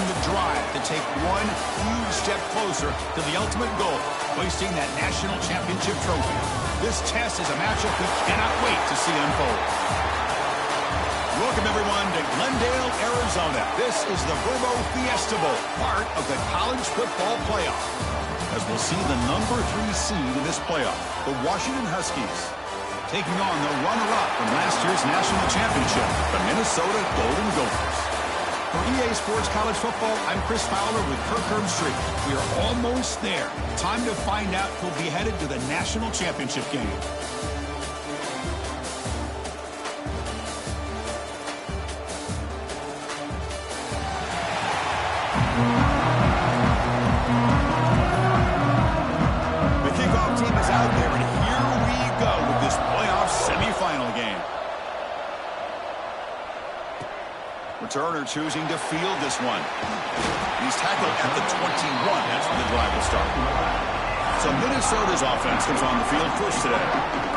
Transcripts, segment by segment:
and the drive to take one huge step closer to the ultimate goal, hoisting that national championship trophy. This test is a matchup we cannot wait to see unfold. Welcome, everyone, to Glendale, Arizona. This is the Verbo Fiesta Bowl, part of the college football playoff. As we'll see the number 3 seed in this playoff, the Washington Huskies, taking on the runner-up from last year's national championship, the Minnesota Golden Gophers. For EA Sports College Football, I'm Chris Fowler with Kirk Herbstreit. We are almost there. Time to find out who'll be headed to the national championship game. Turner choosing to field this one. He's tackled at the 21. That's when the drive will start. So Minnesota's offense comes on the field first today.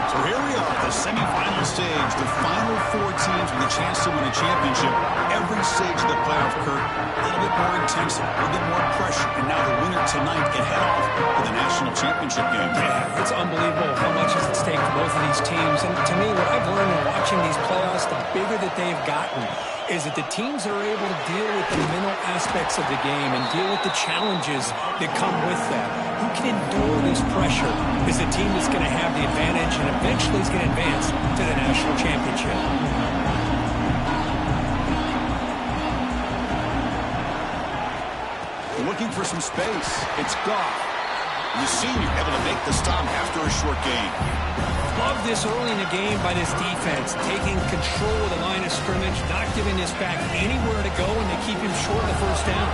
So here we are at the semifinal stage. The final 4 teams with a chance to win a championship. Every stage of the playoff, Kirk, a little bit more intense, a little bit more pressure. And now the winner tonight can head off to the national championship game. Yeah, it's unbelievable how much is at stake for both of these teams. And to me, what I've learned in watching these playoffs, the bigger that they've gotten, is that the teams are able to deal with the mental aspects of the game and deal with the challenges that come with that. Who can endure this pressure is the team that's going to have the advantage and eventually is going to advance to the national championship. Looking for some space. It's Goff. The senior able to make the stop after a short gain. Love this early in the game by this defense, taking control of the line of scrimmage, not giving this back anywhere to go, and they keep him short of the first down.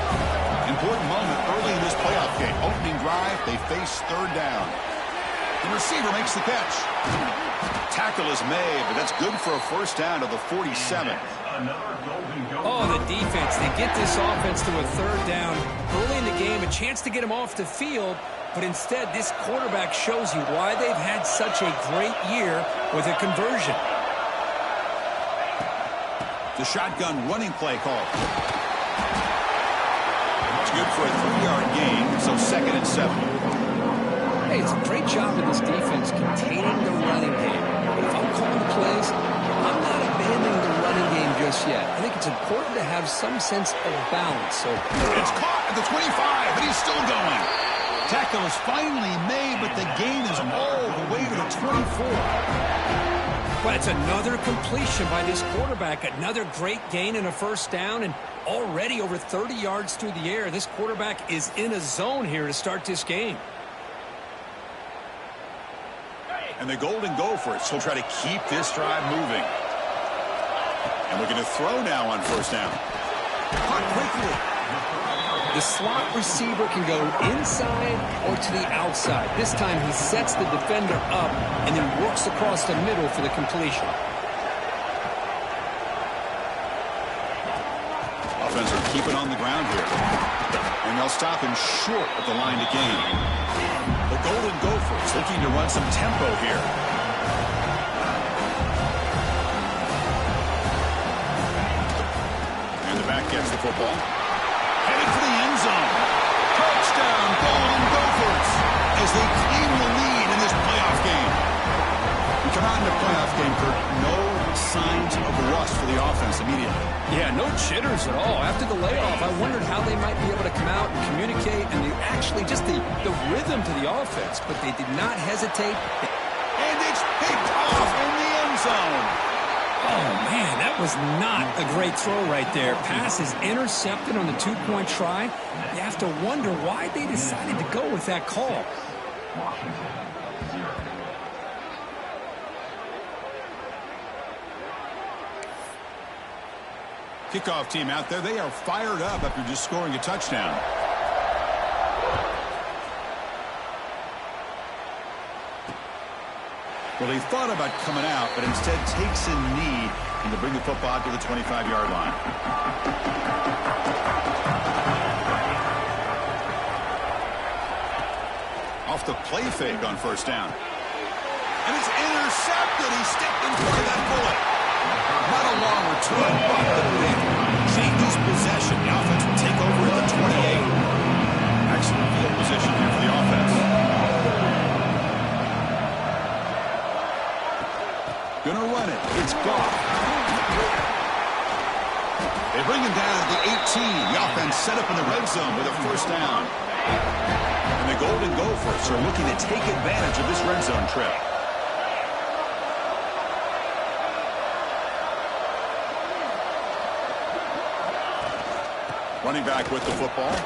Important moment early in this playoff game. Opening drive, they face third down. The receiver makes the catch. Tackle is made, but that's good for a first down to the 47. Oh, the defense. They get this offense to a third down. Early in the game, a chance to get him off the field, but instead, this quarterback shows you why they've had such a great year with a conversion. The shotgun running play call. It's good for a 3-yard gain, so 2nd and 7. Hey, it's a great job of this defense containing the running game. But if I'm calling plays, I'm not abandoning the running game just yet. I think it's important to have some sense of balance. So it's caught at the 25, but he's still going. Tackle is finally made, but the gain is all the way to the 24. But it's another completion by this quarterback. Another great gain and a first down, and already over 30 yards through the air. This quarterback is in a zone here to start this game. And the Golden Gophers will try to keep this drive moving. And we're going to throw now on first down. Caught quickly. The slot receiver can go inside or to the outside. This time he sets the defender up and then works across the middle for the completion. Offense are keeping on the ground here. And they'll stop him short of the line to gain. The Golden Gophers looking to run some tempo here. And the back gets the football. Headed for the end zone. Touchdown, Golden Gophers, as they claim the lead in this playoff game. We come out in the playoff game, Kirk. No signs of rust for the offense immediately. Yeah, no jitters at all. After the layoff, I wondered how they might be able to come out and communicate and actually just the rhythm to the offense, but they did not hesitate. And it's picked off in the end zone. Oh, man, that was not a great throw right there. Pass is intercepted on the 2-point try. You have to wonder why they decided to go with that call. Kickoff team out there, they are fired up after just scoring a touchdown. Well, he thought about coming out, but instead takes a knee and to bring the football to the 25-yard line. Off the play fake on first down. And it's intercepted. He stepped in front of that bullet. Not a long return, but the big changes possession. The offense will take over The offense set up in the red zone with a first down. And the Golden Gophers are looking to take advantage of this red zone trip. Running back with the football.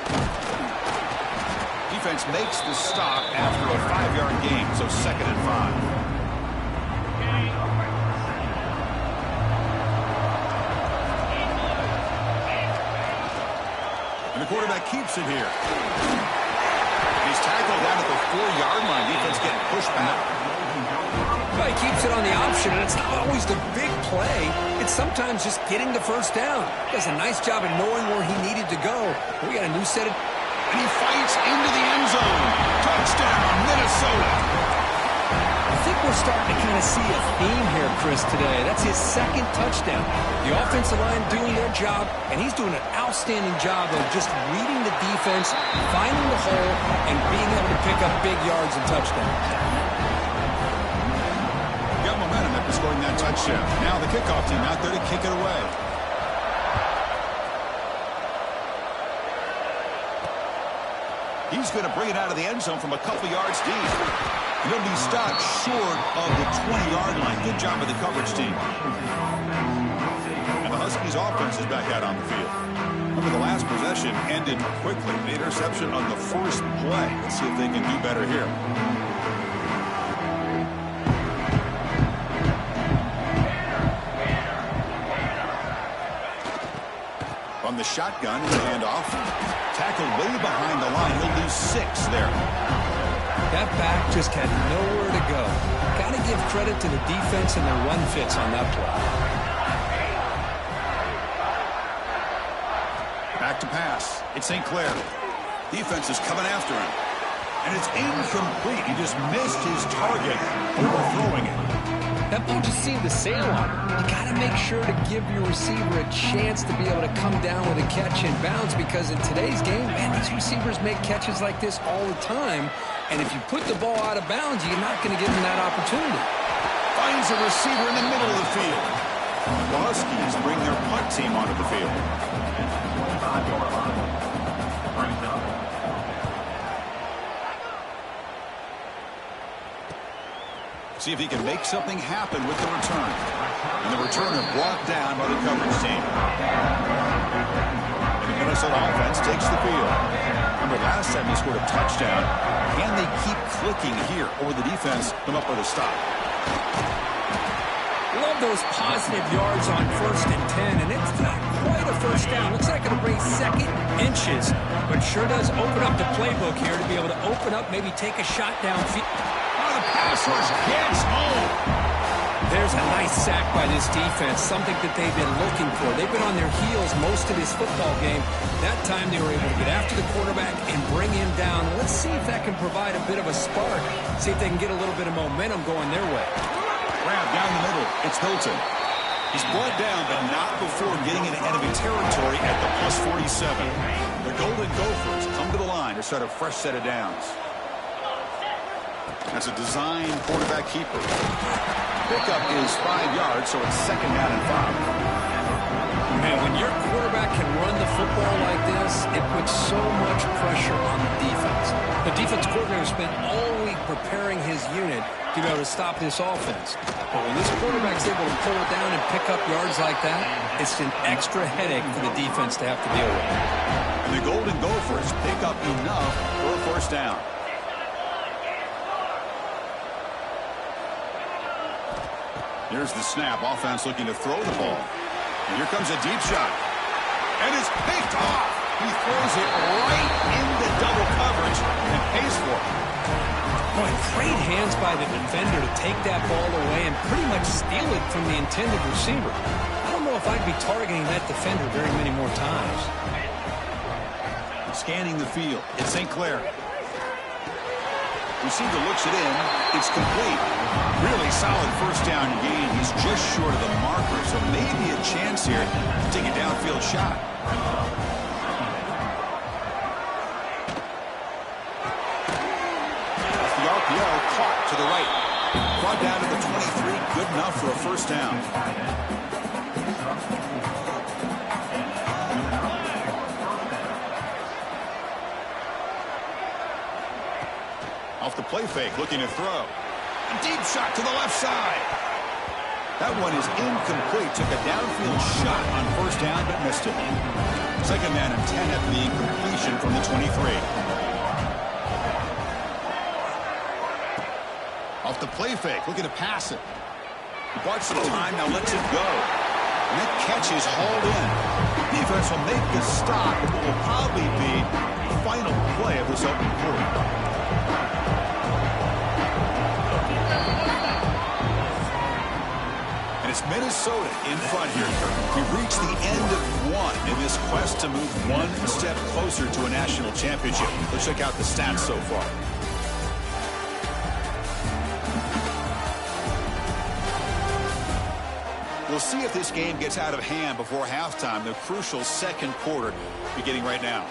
Defense makes the stop after a 5-yard gain, so 2nd and 5. And the quarterback keeps it here. He's tackled down at the 4-yard line. Defense getting pushed back. Well, he keeps it on the option, and it's not always the big play. It's sometimes just getting the first down. Does a nice job of knowing where he needed to go. We got a new set of... And he fights into the end zone. Touchdown, Minnesota. I think we're starting to kind of see a theme here, Chris, today. That's his 2nd touchdown. The offensive line doing their job, and he's doing an outstanding job of just reading the defense, finding the hole, and being able to pick up big yards and touchdowns. Got momentum after scoring that touchdown. Now the kickoff team out there to kick it away. He's going to bring it out of the end zone from a couple yards deep. He'll be stopped short of the 20-yard line. Good job of the coverage team. And the Huskies offense is back out on the field. Remember, the last possession ended quickly. The interception on the first play. Let's see if they can do better here. From the shotgun, the handoff. Tackled way behind the line. He'll lose 6 there. That back just had nowhere to go. Got to give credit to the defense and their run fits on that play. Back to pass. It's St. Clair. Defense is coming after him. And it's incomplete. He just missed his target, overthrowing it. That ball just seemed to sail on him. You got to make sure to give your receiver a chance to be able to come down with a catch and bounce, because in today's game, man, these receivers make catches like this all the time. And if you put the ball out of bounds, you're not going to give them that opportunity. Finds a receiver in the middle of the field. The Huskies bring their punt team onto the field. See if he can make something happen with the return. And the returner brought down by the coverage team. And the Minnesota offense takes the field. Remember, last time they scored a touchdown. Can they keep clicking here, or will the defense come up with a stop? Love those positive yards on 1st and 10, and it's not quite a first down. Looks like it'll bring 2nd inches, but sure does open up the playbook here to be able to open up, maybe take a shot downfield. The pass rush gets home. There's a nice sack by this defense, something that they've been looking for. They've been on their heels most of this football game. That time they were able to get after the quarterback and bring him down. Let's see if that can provide a bit of a spark. See if they can get a little bit of momentum going their way. Grab down the middle. It's Hilton. He's brought down, but not before getting into enemy territory at the +47. The Golden Gophers come to the line to start a fresh set of downs. That's a design quarterback keeper. Pickup is 5 yards, so it's 2nd down and 5. Man, when your quarterback can run the football like this, it puts so much pressure on the defense. The defense coordinator spent all week preparing his unit to be able to stop this offense. But when this quarterback's able to pull it down and pick up yards like that, it's an extra headache for the defense to have to deal with. And the Golden Gophers pick up enough for a first down. Here's the snap. Offense looking to throw the ball. And here comes a deep shot. And it's picked off. He throws it right into double coverage and pays for it. Boy, great hands by the defender to take that ball away and pretty much steal it from the intended receiver. I don't know if I'd be targeting that defender very many more times. Scanning the field. It's St. Clair. Receiver looks it in. It's complete. Really solid first down gain. He's just short of the marker, so maybe a chance here to take a downfield shot. The RPO caught to the right. Brought down to the 23. Good enough for a first down. Off the play fake, looking to throw. A deep shot to the left side. That one is incomplete. Took a downfield shot on first down, but missed it. Second down and 10 after the incompletion from the 23. Off the play fake, looking to pass it. Bought some time, now lets it go. And that catch is hauled in. The defense will make the stop, but will probably be the final play of this open quarter. And it's Minnesota in front here. We've reached the end of one in this quest to move one step closer to a national championship. Let's check out the stats so far. We'll see if this game gets out of hand before halftime. The crucial second quarter beginning right now.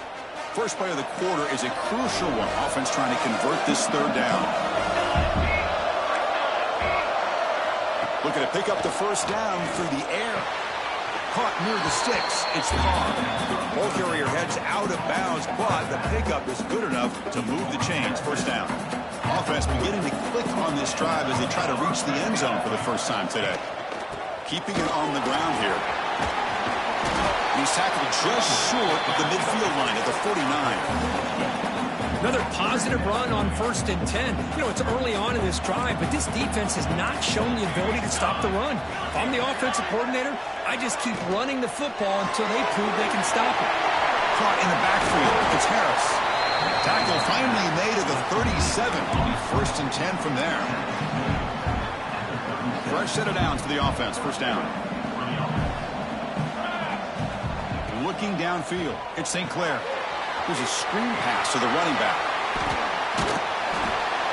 First play of the quarter is a crucial one. Offense trying to convert this third down. Looking to pick up the first down through the air. Caught near the sticks. It's Carr. Ball carrier heads out of bounds, but the pickup is good enough to move the chains. First down. Offense beginning to click on this drive as they try to reach the end zone for the first time today. Keeping it on the ground here. He's tackled just short of the midfield line at the 49. Another positive run on 1st and 10. You know, it's early on in this drive, but this defense has not shown the ability to stop the run. If I'm the offensive coordinator, I just keep running the football until they prove they can stop it. Caught in the backfield. It's Harris. Tackle finally made at the 37. 1st and 10 from there. Fresh set of downs for the offense. First down. Looking downfield. It's St. Clair. There's a screen pass to the running back.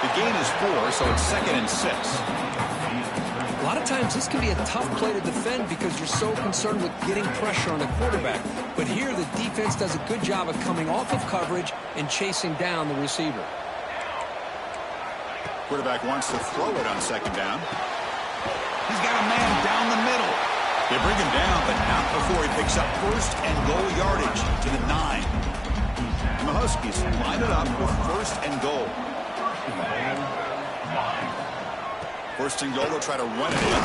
The gain is 4, so it's 2nd and 6. A lot of times this can be a tough play to defend because you're so concerned with getting pressure on the quarterback. But here the defense does a good job of coming off of coverage and chasing down the receiver. Quarterback wants to throw it on 2nd down. He's got a man down the middle. They bring him down, but not before he picks up 1st and goal yardage to the 9. And the Huskies line it up with 1st and goal. 1st and goal, they'll try to run it in.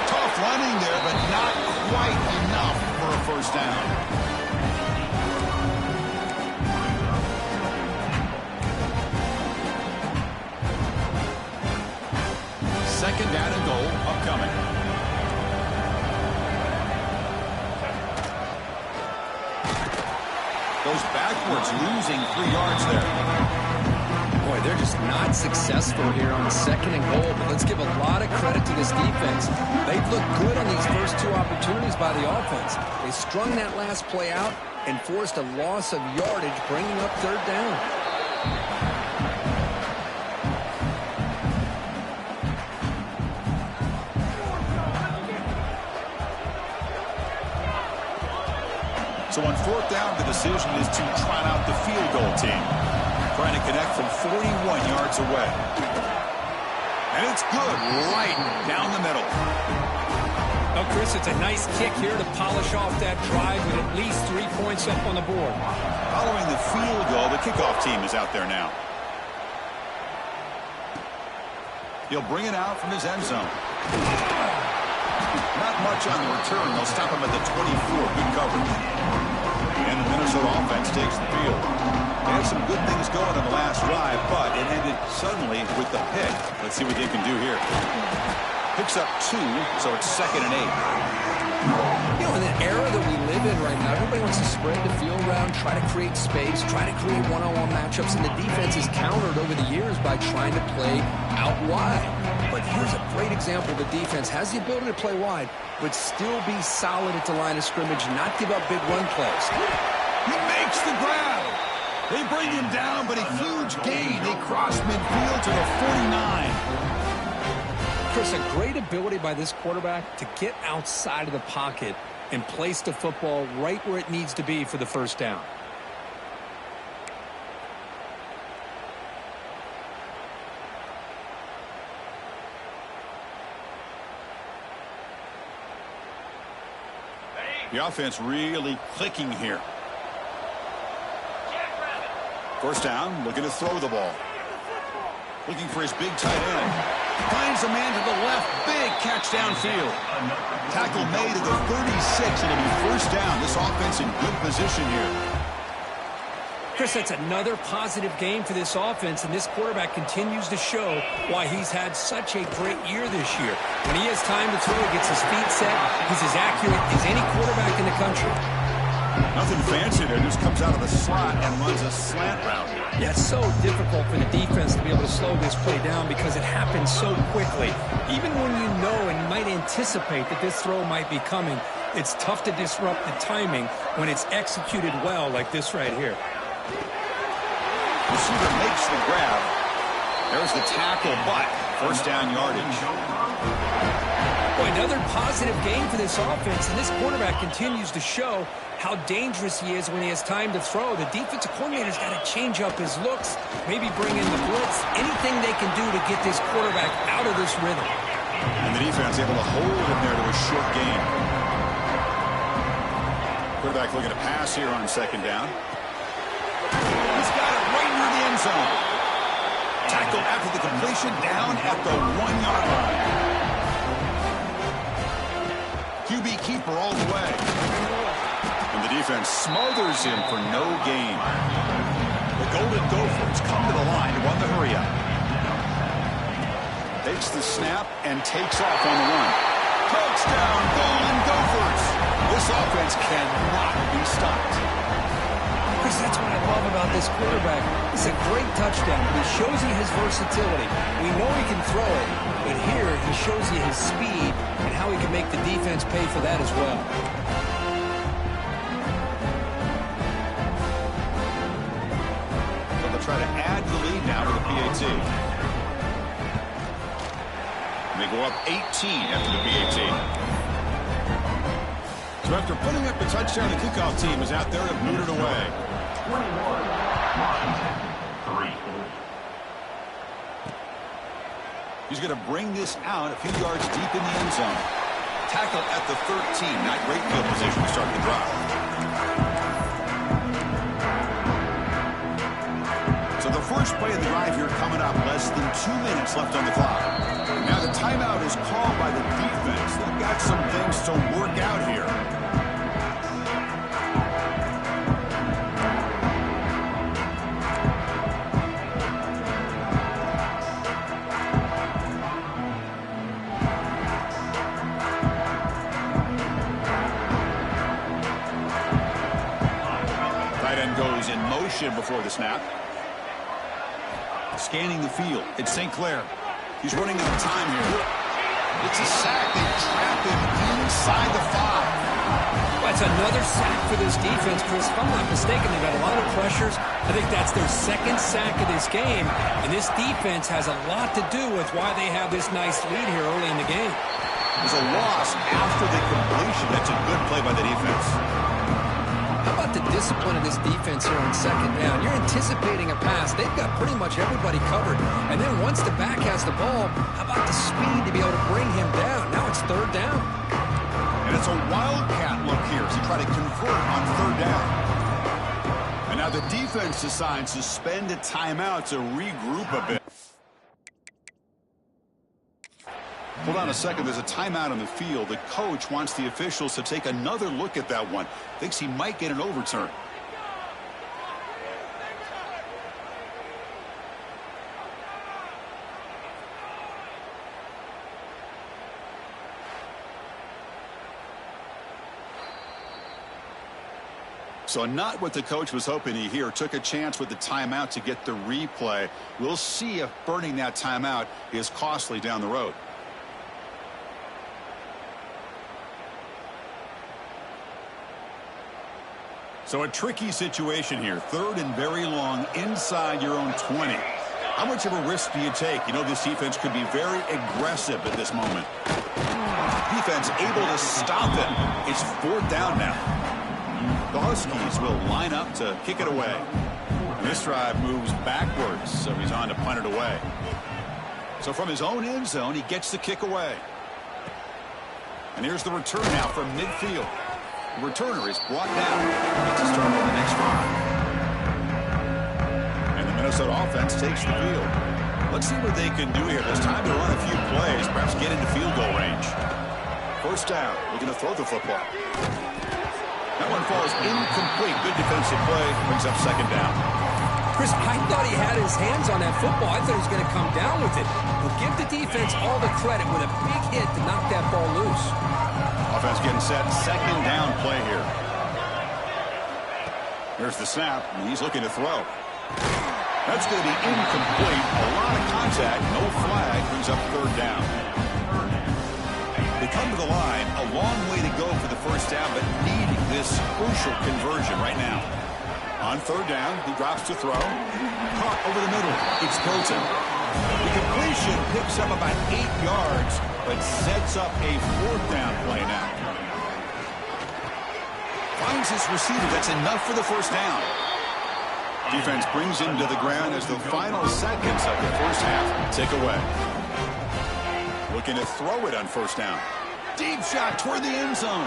Tough running there, but not quite enough for a first down. Second down and goal upcoming. Goes backwards, losing 3 yards there. Boy, they're just not successful here on 2nd and goal, but let's give a lot of credit to this defense. They've looked good on these first 2 opportunities by the offense. They strung that last play out and forced a loss of yardage, bringing up 3rd down. So on 4th down, the decision is to try out the field goal team. Trying to connect from 41 yards away. And it's good right down the middle. Oh, Chris, it's a nice kick here to polish off that drive with at least 3 points up on the board. Following the field goal, the kickoff team is out there now. He'll bring it out from his end zone. Not much on the return. They'll stop him at the 24. Good coverage. And the Minnesota offense takes the field. They had some good things going on the last drive, but it ended suddenly with the pick. Let's see what they can do here. Picks up 2, so it's 2nd and 8. You know, in the era that we live in right now, everybody wants to spread the field around, try to create space, try to create one-on-one matchups, and the defense is countered over the years by trying to play out wide. But here's a great example. The defense has the ability to play wide, but still be solid at the line of scrimmage, not give up big run plays. He makes the grab. They bring him down, but a huge gain. They cross midfield to the 49. Chris, a great ability by this quarterback to get outside of the pocket and place the football right where it needs to be for the first down. The offense really clicking here. First down, looking to throw the ball. Looking for his big tight end. Finds a man to the left. Big catch downfield. Tackle made to the 36. It'll be first down. This offense in good position here. Chris, that's another positive game for this offense, and this quarterback continues to show why he's had such a great year this year. When he has time to throw, he gets his feet set. He's as accurate as any quarterback in the country. Nothing fancy there. Just comes out of the slot and runs a slant route. Yeah, it's so difficult for the defense to be able to slow this play down because it happens so quickly. Even when you know and you might anticipate that this throw might be coming, it's tough to disrupt the timing when it's executed well like this right here. Receiver makes the grab. There's the tackle, but first down yardage. Boy, another positive game for this offense, and this quarterback continues to show how dangerous he is when he has time to throw. The defensive coordinator's got to change up his looks, maybe bring in the blitz, anything they can do to get this quarterback out of this rhythm. And the defense able to hold him there to a short gain. Quarterback looking to pass here on second down. He's got it right near the end zone. Tackle after the completion down at the 1-yard line. QB keeper all the way. And the defense smothers him for no gain. The Golden Gophers come to the line to run the hurry up. Takes the snap and takes off on the run. Touchdown, Golden Gophers. This offense cannot be stopped. Chris, that's what I love about this quarterback. It's a great touchdown, but he shows you his versatility. We know he can throw it, but here he shows you his speed and how he can make the defense pay for that as well. So they'll try to add the lead now to the PAT. And they go up 18 after the PAT. So after putting up a touchdown, the kickoff team is out there to boot it away. 21-3. He's going to bring this out a few yards deep in the end zone. Tackle at the 13. Not great field position to start the drive. So the first play of the drive here coming up. Less than 2 minutes left on the clock. Now the timeout is called by the defense. They've got some things to work out here. Goes in motion before the snap. Scanning the field. It's St. Clair. He's running out of time here. It's a sack. They trap him inside the 5. That's another sack for this defense, Chris. If I'm not mistaken, they've got a lot of pressures. I think that's their second sack of this game. And this defense has a lot to do with why they have this nice lead here early in the game. There's a loss after the completion. That's a good play by the defense. How about the discipline of this defense here on second down? You're anticipating a pass. They've got pretty much everybody covered. And then once the back has the ball, how about the speed to be able to bring him down? Now it's third down. And it's a wildcat look here as they try to convert on third down. And now the defense decides to spend a timeout to regroup a bit. Hold on a second. There's a timeout on the field. The coach wants the officials to take another look at that one. Thinks he might get an overturn. So not what the coach was hoping to hear. Took a chance with the timeout to get the replay. We'll see if burning that timeout is costly down the road. So a tricky situation here. Third and very long inside your own 20. How much of a risk do you take? You know, this defense could be very aggressive at this moment. Defense able to stop it. It's fourth down now. The Huskies will line up to kick it away. And this drive moves backwards, so he's on to punt it away. So from his own end zone, he gets the kick away. And here's the return now from midfield. The returner is brought down. Makes a start on the next drive. And the Minnesota offense takes the field. Let's see what they can do here. There's time to run a few plays, perhaps get into field goal range. First down, looking to throw the football. That one falls incomplete. Good defensive play, brings up second down. Chris, I thought he had his hands on that football. I thought he was going to come down with it. But give the defense all the credit with a big hit to knock that ball loose. Offense getting set. Second down play here. Here's the snap, and he's looking to throw. That's going to be incomplete. A lot of contact. No flag. Brings up third down. They come to the line. A long way to go for the first down, but needing this crucial conversion right now. On third down, he drops to throw. Caught over the middle. It's Hilton. The completion picks up about 8 yards, but sets up a fourth down play now. Finds his receiver. That's enough for the first down. Defense brings him to the ground as the final seconds of the first half tick away. Looking to throw it on first down. Deep shot toward the end zone.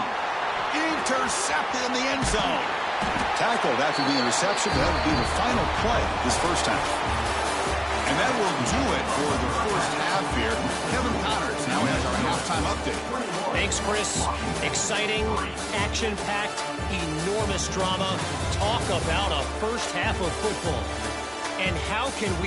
Intercepted in the end zone. Tackled after the interception. That would be the final play this first half. And that will do it for the first half here. Kevin Connors now has our halftime update. Thanks, Chris. Exciting, action-packed, enormous drama. Talk about a first half of football. And how can we